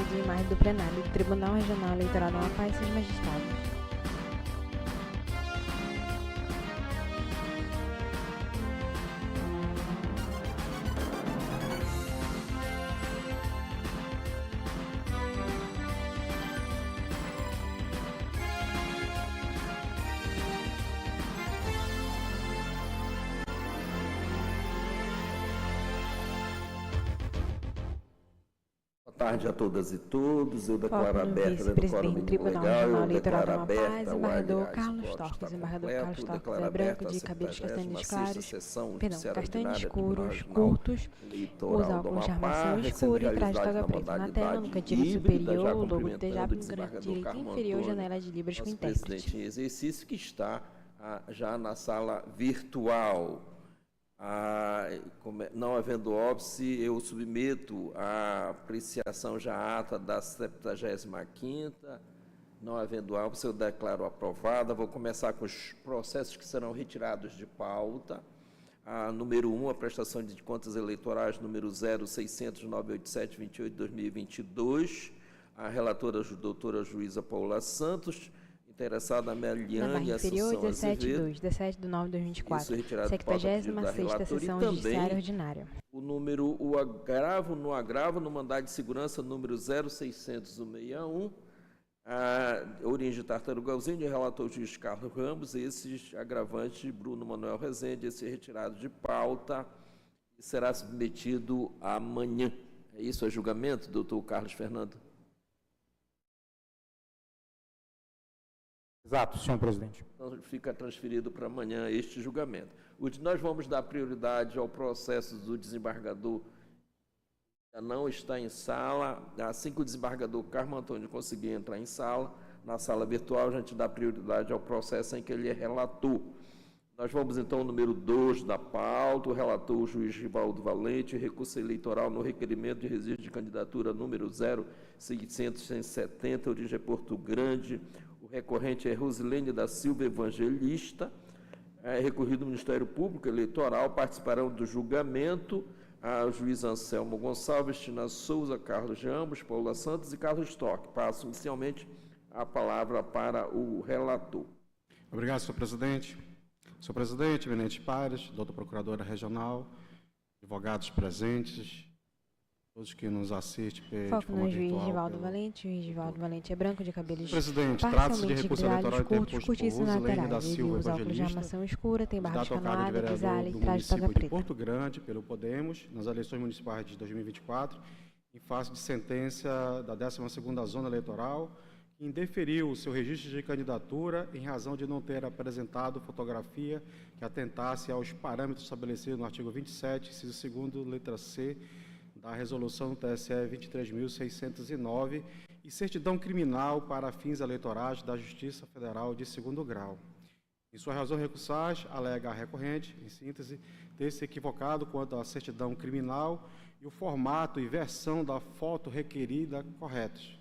de imagem do plenário do Tribunal Regional Eleitoral da Amapá e seus magistrados. Boa tarde a todas e todos. Eu declaro aberta vice-presidente do Tribunal Regional Eleitoral da Amapá, desembargador Carlos Torques, desembargador Carlos Torques é branco, de cabelos castanhos claros, castanhos escuros, curtos, usa óculos de armação escura e traje de toga preta. Na tela, no cantinho superior, o logo do TEJAP, no canto direito inferior, janela de Libras com intérprete. Presidente em exercício que está já na sala virtual. Não havendo óbice, eu submeto a apreciação já ata da 75ª. Não havendo óbice, eu declaro aprovada. Vou começar com os processos que serão retirados de pauta. Número 1, a prestação de contas eleitorais, número 0600-987-28-2022. A relatora, doutora juíza Paula Santos. Interessada Meliane Assunção Azevedo. 17 de 9 de 2024. 76ª Sessão Judiciária Ordinária. O agravo no mandado de segurança número 0600-161, origem de Tartarugalzinho, de relator o juiz Carlos Ramos, esses agravantes Bruno Manuel Rezende, esse retirado de pauta e será submetido amanhã. É isso, é julgamento, doutor Carlos Fernando? Exato, senhor presidente. Então, fica transferido para amanhã este julgamento. Nós vamos dar prioridade ao processo do desembargador, que não está em sala. Assim que o desembargador Carmo Antônio conseguir entrar em sala, na sala virtual, a gente dá prioridade ao processo em que ele é relator. Nós vamos, então, ao número 2 da pauta, o relator, o juiz Rivaldo Valente, recurso eleitoral no requerimento de registro de candidatura número 0670, origem Porto Grande. O recorrente é Rosilene da Silva Evangelista, recorrido do Ministério Público Eleitoral. Participarão do julgamento o juiz Anselmo Gonçalves, Tina Souza, Carlos Jambos, Paula Santos e Carlos Stock. Passo inicialmente a palavra para o relator. Obrigado, senhor presidente. Senhor presidente, eminentes pares, doutora procuradora regional, advogados presentes, todos que nos assistem Foco no juiz Givaldo Valente. O juiz Givaldo Valente é branco, de cabelos presidente, trata-se de recurso eleitoral curtos, curtíssimos laterais. Ele usa óculos de armação escura, tem barba escanalada, grisalha e traje de toga preta. De Porto Grande, pelo Podemos, nas eleições municipais de 2024, em face de sentença da 12ª Zona Eleitoral, que indeferiu o seu registro de candidatura em razão de não ter apresentado fotografia que atentasse aos parâmetros estabelecidos no artigo 27, inciso 2º, letra C, da resolução do TSE 23.609 e certidão criminal para fins eleitorais da Justiça Federal de 2º grau. Em sua razão recursais, alega a recorrente, em síntese, ter se equivocado quanto à certidão criminal e o formato e versão da foto requerida corretos,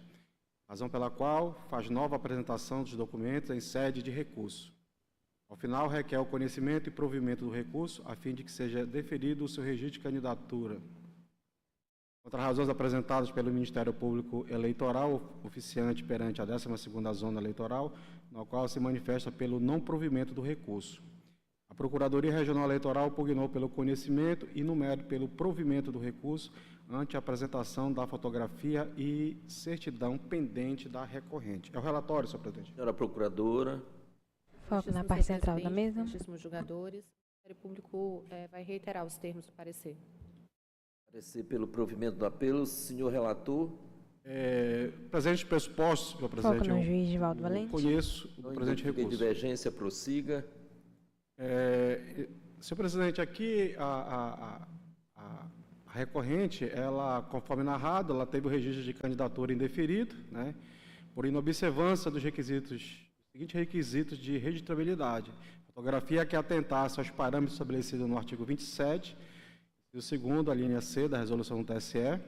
razão pela qual faz nova apresentação dos documentos em sede de recurso. Ao final, requer o conhecimento e provimento do recurso, a fim de que seja deferido o seu registro de candidatura. Contra razões apresentadas pelo Ministério Público Eleitoral, oficiante perante a 12ª Zona Eleitoral, na qual se manifesta pelo não provimento do recurso. A Procuradoria Regional Eleitoral pugnou pelo conhecimento e, no mérito, pelo provimento do recurso, ante a apresentação da fotografia e certidão pendente da recorrente. É o relatório, senhor presidente. Senhora Procuradora. Foco na parte central da mesa. Justíssimos julgadores, o Ministério Público vai reiterar os termos do parecer. Parecer pelo provimento do apelo. Senhor relator. Presente pressupostos, senhor presidente. Foco no juiz Givaldo Valente. Conheço o presente recurso. Divergência, prossiga. Senhor presidente, aqui a recorrente, ela, conforme narrado, ela teve o registro de candidatura indeferido, né, por inobservância dos seguintes requisitos de registrabilidade. Fotografia que atentasse aos parâmetros estabelecidos no artigo 27, e o segundo, a linha C da resolução do TSE,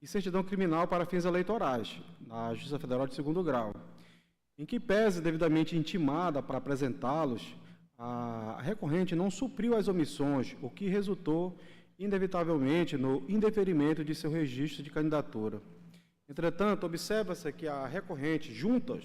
e certidão criminal para fins eleitorais, na Justiça Federal de 2º grau, em que pese devidamente intimada para apresentá-los, a recorrente não supriu as omissões, o que resultou, inevitavelmente, no indeferimento de seu registro de candidatura. Entretanto, observa-se que a recorrente juntas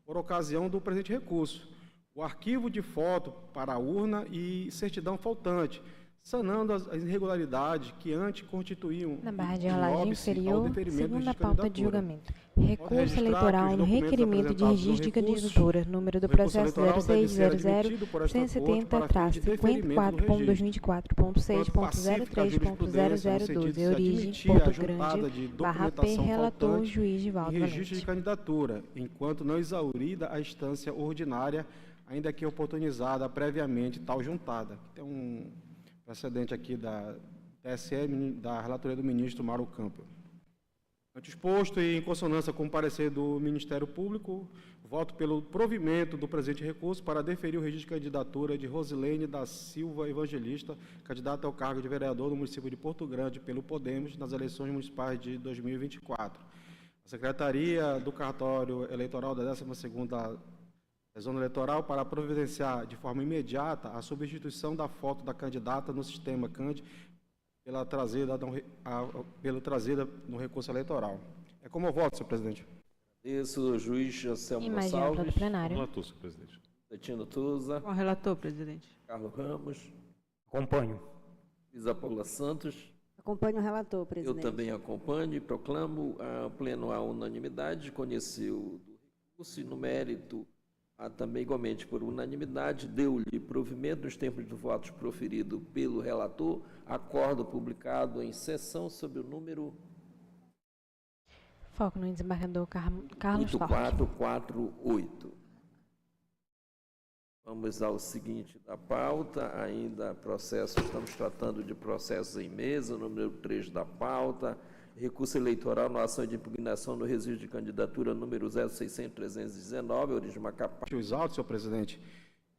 por ocasião do presente recurso, o arquivo de foto para a urna e certidão faltante, sanando as irregularidades que antes constituíam Na barra de rolagem inferior, segunda de pauta de julgamento. Recurso eleitoral no requerimento de registro de candidatura, número do processo 0600-170-50-2024.6.003.00012, origem Porto Grande, barra P, relator, juiz Divaldo Valente. Registro de candidatura, enquanto não exaurida a instância ordinária, ainda que oportunizada previamente tal juntada. Tem um precedente aqui da TSE, da relatoria do ministro Mauro Campbell. Ante exposto e em consonância com o parecer do Ministério Público, voto pelo provimento do presente recurso para deferir o registro de candidatura de Rosilene da Silva Evangelista, candidata ao cargo de vereador no município de Porto Grande pelo Podemos nas eleições municipais de 2024. A Secretaria do Cartório Eleitoral da 12ª Zona Eleitoral para providenciar de forma imediata a substituição da foto da candidata no sistema CAND pela trazida no recurso eleitoral. É como eu voto, senhor presidente. Isso, juiz Anselmo Imagem Gonçalves. ampla do plenário. Relator, senhor presidente. Betino Tusa. Com o relator, presidente. Carlos Ramos. Acompanho. Luísa Paula Santos. Acompanho o relator, presidente. Eu também acompanho e proclamo a pleno a unanimidade, conheceu do recurso e no mérito, também igualmente por unanimidade, deu-lhe provimento nos termos dos votos proferido pelo relator, acordo publicado em sessão sob o número Foco no desembargador Carlos Torres. 8448. Vamos ao seguinte da pauta, ainda processo, estamos tratando de processos em mesa, número 3 da pauta, recurso eleitoral na ação de impugnação no registro de candidatura número 0600-319, origem Macapá. Os autos, senhor presidente,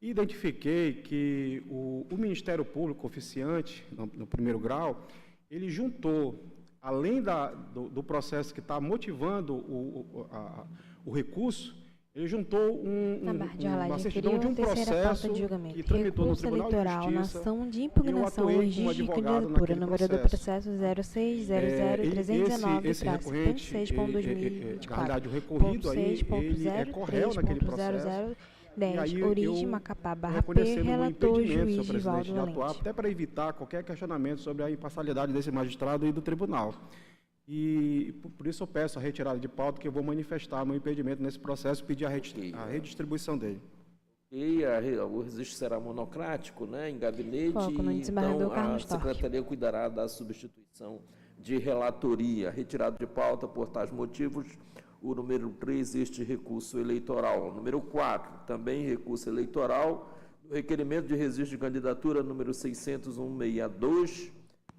identifiquei que o Ministério Público oficiante, no primeiro grau, ele juntou, além do processo que está motivando o recurso, ele juntou uma certidão de um processo que tramitou no Tribunal de Eleitoral na Justiça. ação de impugnação ao registro de candidatura, número do processo 0600-319, Esse recorrente, na realidade, o recorrido aí, ele é corréu naquele processo. 10, origem Macapá, barra P, relator, juiz Divaldo Valente. Até para evitar qualquer questionamento sobre a imparcialidade desse magistrado e do tribunal. E por isso eu peço a retirada de pauta, que eu vou manifestar meu impedimento nesse processo e pedir a redistribuição dele. E o registro será monocrático, né, em gabinete, Foco no então a Carlos Secretaria cuidará da substituição de relatoria. Retirado de pauta por tais motivos, o número 3, este recurso eleitoral. O número 4, também recurso eleitoral, do requerimento de registro de candidatura número 600-162,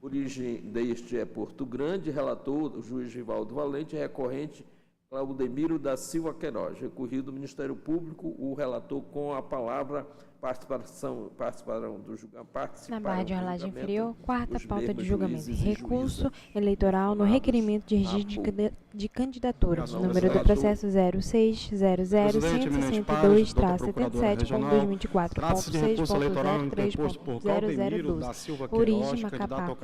origem deste é Porto Grande, relator, o juiz Divaldo Valente, recorrente Claudemiro da Silva Queiroz. Recorrido do Ministério Público, o relator com a palavra participarão do julgamento. Na barra de rolagem inferior, quarta pauta de julgamento. Recurso eleitoral no requerimento de registro de candidatura, número do processo 0600-162-00772-2024.6.003.00012, origem Macapá,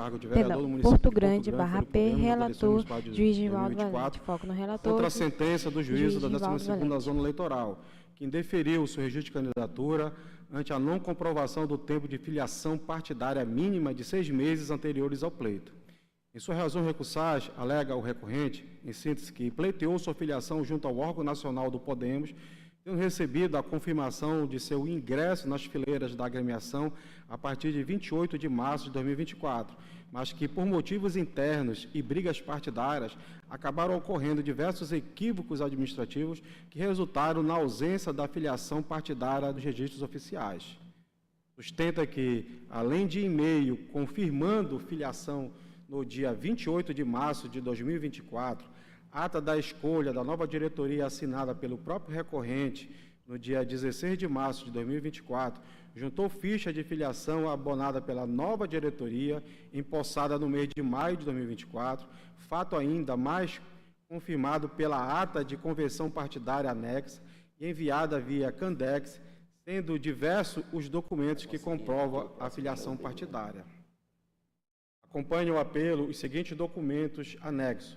Porto Grande, barra P, relator, juiz Divaldo Valente. Foco no relator. Contra a sentença do juízo da 12ª Zona Eleitoral, que indeferiu o seu registro de candidatura ante a não comprovação do tempo de filiação partidária mínima de 6 meses anteriores ao pleito. Em sua razão recursais, alega o recorrente, em síntese, que pleiteou sua filiação junto ao órgão nacional do Podemos, tendo recebido a confirmação de seu ingresso nas fileiras da agremiação a partir de 28 de março de 2024, mas que, por motivos internos e brigas partidárias, acabaram ocorrendo diversos equívocos administrativos que resultaram na ausência da filiação partidária dos registros oficiais. Sustenta que, além de e-mail confirmando filiação no dia 28 de março de 2024, ata da escolha da nova diretoria assinada pelo próprio recorrente no dia 16 de março de 2024, juntou ficha de filiação abonada pela nova diretoria, empossada no mês de maio de 2024, fato ainda mais confirmado pela ata de convenção partidária anexa e enviada via Candex, sendo diversos os documentos que comprovam a filiação partidária. Acompanhe o apelo os seguintes documentos anexos: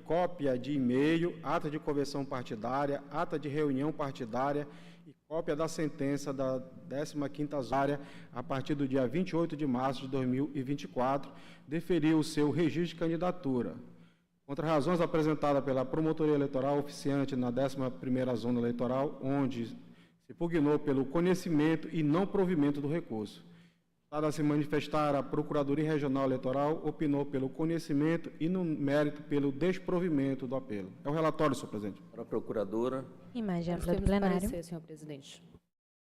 cópia de e-mail, ata de convenção partidária, ata de reunião partidária e cópia da sentença da 15ª Zonária a partir do dia 28 de março de 2024, deferiu o seu registro de candidatura. Contra razões apresentadas pela Promotoria Eleitoral oficiante na 11ª Zona Eleitoral, onde se pugnou pelo conhecimento e não provimento do recurso. Para se manifestar, a Procuradoria Regional Eleitoral opinou pelo conhecimento e, no mérito, pelo desprovimento do apelo. É o relatório, senhor presidente. Para a procuradora. Imagem ampla do plenário. Parecer, senhor presidente.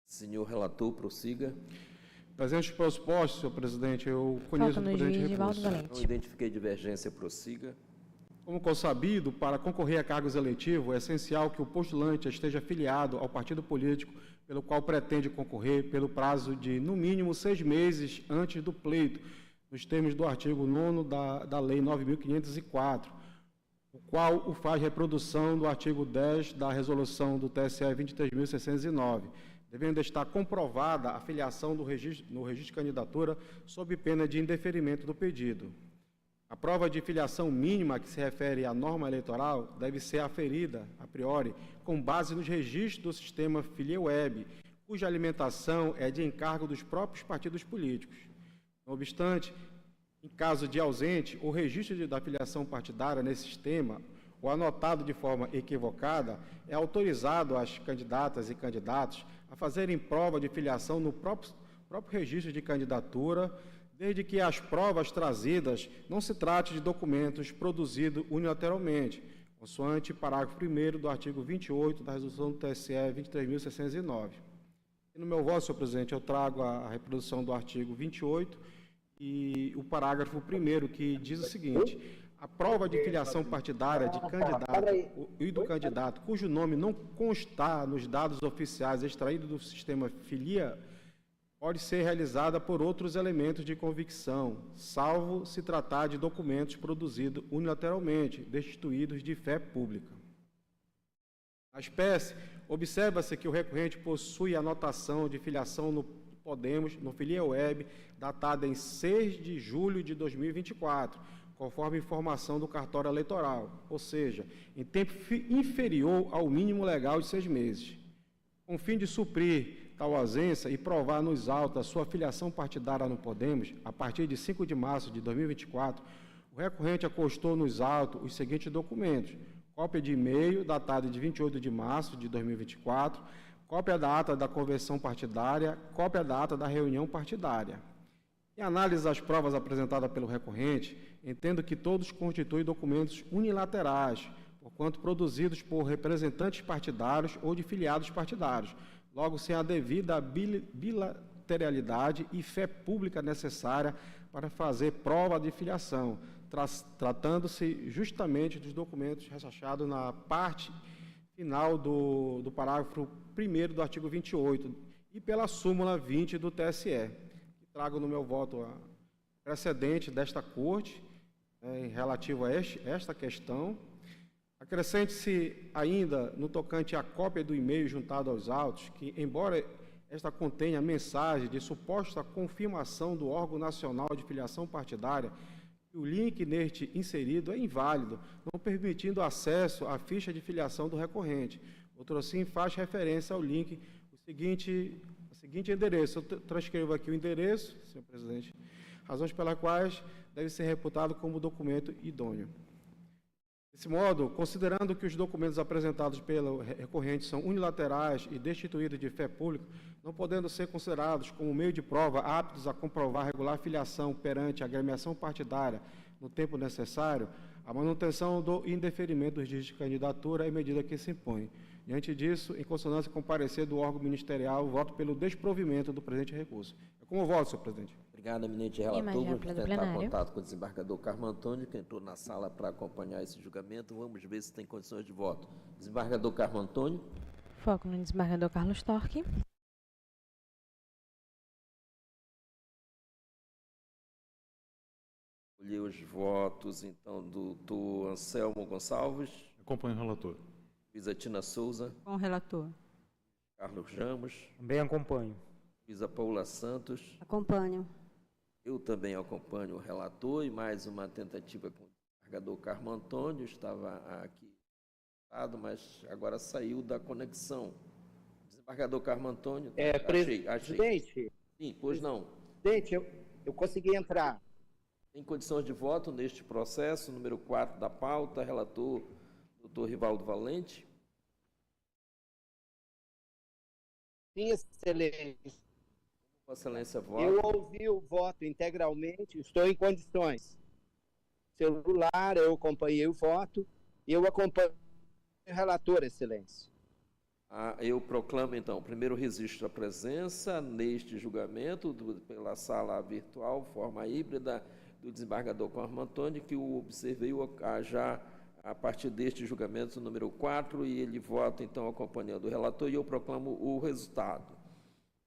Senhor relator, prossiga. Presente os pressupostos, senhor presidente, eu conheço o presente recurso. Não identifiquei divergência, prossiga. Como consabido, para concorrer a cargos eletivos, é essencial que o postulante esteja afiliado ao partido político pelo qual pretende concorrer pelo prazo de, no mínimo, 6 meses antes do pleito, nos termos do artigo 9º da Lei 9.504, o qual o faz reprodução do artigo 10 da Resolução do TSE 23.609, devendo estar comprovada a filiação no registro de candidatura sob pena de indeferimento do pedido. A prova de filiação mínima que se refere à norma eleitoral deve ser aferida, a priori, com base nos registros do sistema FiliaWeb, cuja alimentação é de encargo dos próprios partidos políticos. Não obstante, em caso de ausente, o registro da filiação partidária nesse sistema, ou anotado de forma equivocada, é autorizado às candidatas e candidatos a fazerem prova de filiação no próprio registro de candidatura, desde que as provas trazidas não se trate de documentos produzidos unilateralmente, consoante parágrafo 1º do artigo 28 da Resolução do TSE 23.609. E no meu voto, senhor presidente, eu trago a reprodução do artigo 28 e o parágrafo 1º, que diz o seguinte: a prova de filiação partidária de candidato e do candidato cujo nome não constar nos dados oficiais extraídos do sistema Filia pode ser realizada por outros elementos de convicção, salvo se tratar de documentos produzidos unilateralmente, destituídos de fé pública. Na espécie, observa-se que o recorrente possui anotação de filiação no Podemos, no FiliaWeb, datada em 6 de julho de 2024, conforme informação do cartório eleitoral, ou seja, em tempo inferior ao mínimo legal de 6 meses. Com o fim de suprir tal ausência e provar nos autos a sua filiação partidária no Podemos, a partir de 5 de março de 2024, o recorrente acostou nos autos os seguintes documentos: cópia de e-mail, datada de 28 de março de 2024, cópia da ata da convenção partidária, cópia da ata da reunião partidária. Em análise das provas apresentadas pelo recorrente, entendo que todos constituem documentos unilaterais, porquanto produzidos por representantes partidários ou de filiados partidários, logo sem a devida bilateralidade e fé pública necessária para fazer prova de filiação, tratando-se justamente dos documentos rechaçados na parte final do parágrafo 1º do artigo 28 e pela súmula 20 do TSE, que trago no meu voto a precedente desta Corte, relativo a esta questão. Acrescente-se ainda, no tocante à cópia do e-mail juntado aos autos, que, embora esta contenha mensagem de suposta confirmação do órgão nacional de filiação partidária, o link neste inserido é inválido, não permitindo acesso à ficha de filiação do recorrente. Outro assim faz referência ao link, o seguinte endereço. Eu transcrevo aqui o endereço, senhor presidente, razões pelas quais deve ser reputado como documento idôneo. Desse modo, considerando que os documentos apresentados pelo recorrente são unilaterais e destituídos de fé pública, não podendo ser considerados como meio de prova aptos a comprovar regular filiação perante a agremiação partidária no tempo necessário, a manutenção do indeferimento dos registros de candidatura é medida que se impõe. Diante disso, em consonância com o parecer do órgão ministerial, voto pelo desprovimento do presente recurso. É como voto, senhor presidente. Obrigado, eminente relator. Vamos tentar contato com o desembargador Carmo Antônio, que entrou na sala para acompanhar esse julgamento. Vamos ver se tem condições de voto. Desembargador Carmo Antônio. Foco no desembargador Carlos Torque. Escolhi os votos, então, do doutor Anselmo Gonçalves. Acompanho o relator. Luísa Tina Souza. Com o relator. Carlos Ramos. Também acompanho. Luísa Paula Santos. Acompanho. Eu também acompanho o relator e mais uma tentativa com o desembargador Carmo Antônio, estava aqui, mas agora saiu da conexão. Desembargador Carmo Antônio. Achei. Presidente. Sim, pois não. Presidente, eu consegui entrar. Tem condições de voto neste processo, número 4 da pauta, relator doutor Rivaldo Valente. Sim, excelência. Vossa Excelência, vota. Eu ouvi o voto integralmente, estou em condições. Celular, eu acompanhei o voto e eu acompanho o relator, Excelência. Eu proclamo, então, primeiro registro a presença neste julgamento pela sala virtual, forma híbrida, do desembargador Carmo Antônio, que o observei já a partir deste julgamento número 4, e ele vota, então, acompanhando o relator, e eu proclamo o resultado.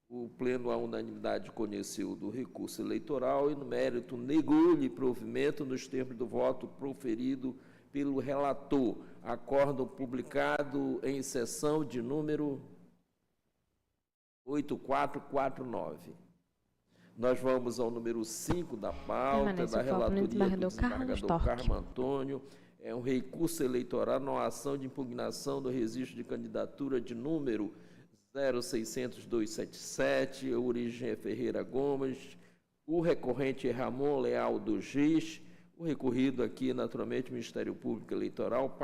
O Pleno, à unanimidade, conheceu do recurso eleitoral e, no mérito, negou-lhe provimento nos termos do voto proferido pelo relator. Acórdão publicado em sessão de número 8449. Nós vamos ao número 5 da pauta, da relatoria do desembargador Carmo Antônio. É um recurso eleitoral na ação de impugnação do registro de candidatura de número 060277, a origem é Ferreira Gomes, o recorrente é Ramon Leal do Giz, o recorrido aqui, naturalmente, Ministério Público Eleitoral,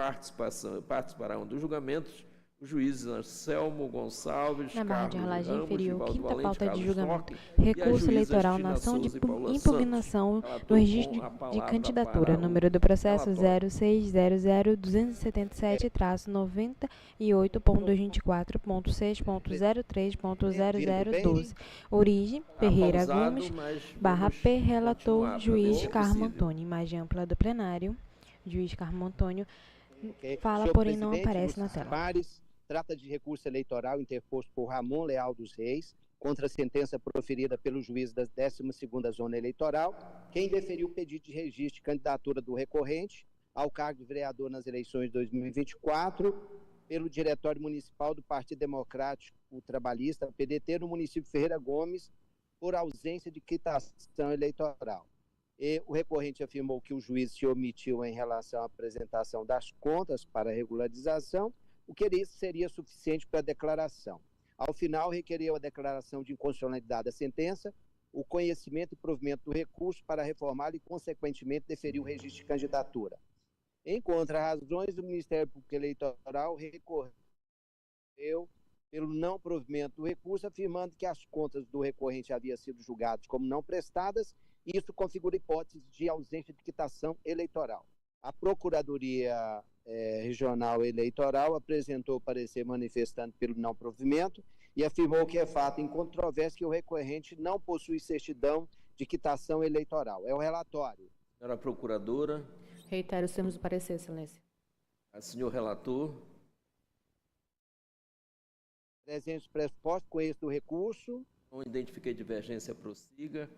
participarão dos julgamentos os juízes Anselmo Gonçalves, na barra de rolagem Ramos, inferior, Rivaldo quinta Valente, pauta de Carlos julgamento. Norte, Recurso eleitoral na ação de impugnação do registro de candidatura. Número do processo 0600-277-98.24.6.003.0012. Origem, Ferreira Gomes, barra P, relator, juiz Carmo Antônio. Imagem ampla do plenário. Juiz Carmo Antônio fala, Senhor porém não presidente, aparece na tela. Trata de recurso eleitoral interposto por Ramon Leal dos Reis contra a sentença proferida pelo juiz da 12ª Zona Eleitoral, quem deferiu o pedido de registro de candidatura do recorrente ao cargo de vereador nas eleições de 2024 pelo Diretório Municipal do Partido Democrático Trabalhista, PDT, no município de Ferreira Gomes, por ausência de quitação eleitoral. O recorrente afirmou que o juiz se omitiu em relação à apresentação das contas para regularização, o que seria suficiente para a declaração. Ao final, requereu a declaração de inconstitucionalidade da sentença, o conhecimento e provimento do recurso para reformá-lo e, consequentemente, deferiu o registro de candidatura. Em contra-razões, o Ministério Público Eleitoral recorreu pelo não provimento do recurso, afirmando que as contas do recorrente haviam sido julgadas como não prestadas, e isso configura hipótese de ausência de quitação eleitoral. A Procuradoria Regional Eleitoral apresentou parecer manifestando pelo não provimento e afirmou que é fato incontrovérsia que o recorrente não possui certidão de quitação eleitoral. É o relatório. Senhora Procuradora. Reitero os termos do parecer, Excelência. Senhor Relator. Presente os pressupostos, conheço do recurso. Não identifiquei divergência, prossiga.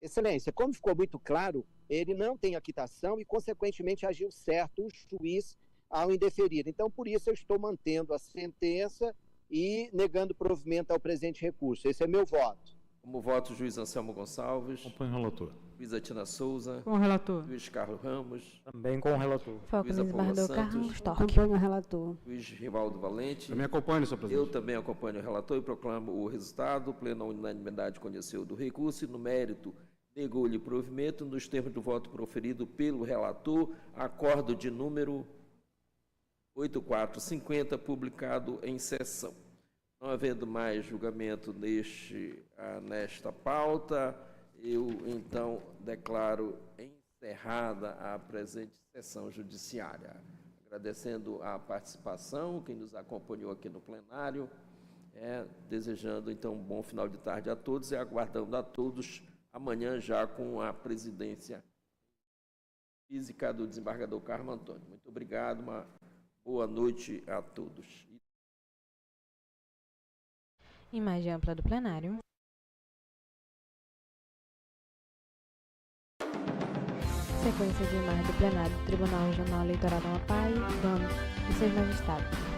Excelência, como ficou muito claro, ele não tem a quitação e, consequentemente, agiu certo o juiz ao indeferir. Então, por isso, eu estou mantendo a sentença e negando provimento ao presente recurso. Esse é meu voto. Como voto, o juiz Anselmo Gonçalves. Acompanho o relator. Juíza Tina Souza. Com o relator. Juiz Carlos Ramos. Também com o relator. Foco no desembargador Carlos Storck. Acompanho o relator. Juiz Rivaldo Valente. Também acompanho, senhor presidente. Eu também acompanho o relator e proclamo o resultado. O Pleno, unanimidade, conheceu do recurso e, no mérito, negou-lhe provimento nos termos do voto proferido pelo relator, acordo de número 8450, publicado em sessão. Não havendo mais julgamento nesta pauta, eu, então, declaro encerrada a presente sessão judiciária. Agradecendo a participação, quem nos acompanhou aqui no plenário, desejando, então, um bom final de tarde a todos e aguardando a todos amanhã já com a presidência física do desembargador Carmo Antônio. Muito obrigado, uma boa noite a todos. Imagem ampla do plenário. Sequência de imagem do plenário do Tribunal Regional Eleitoral do Amapá e seus magistrados.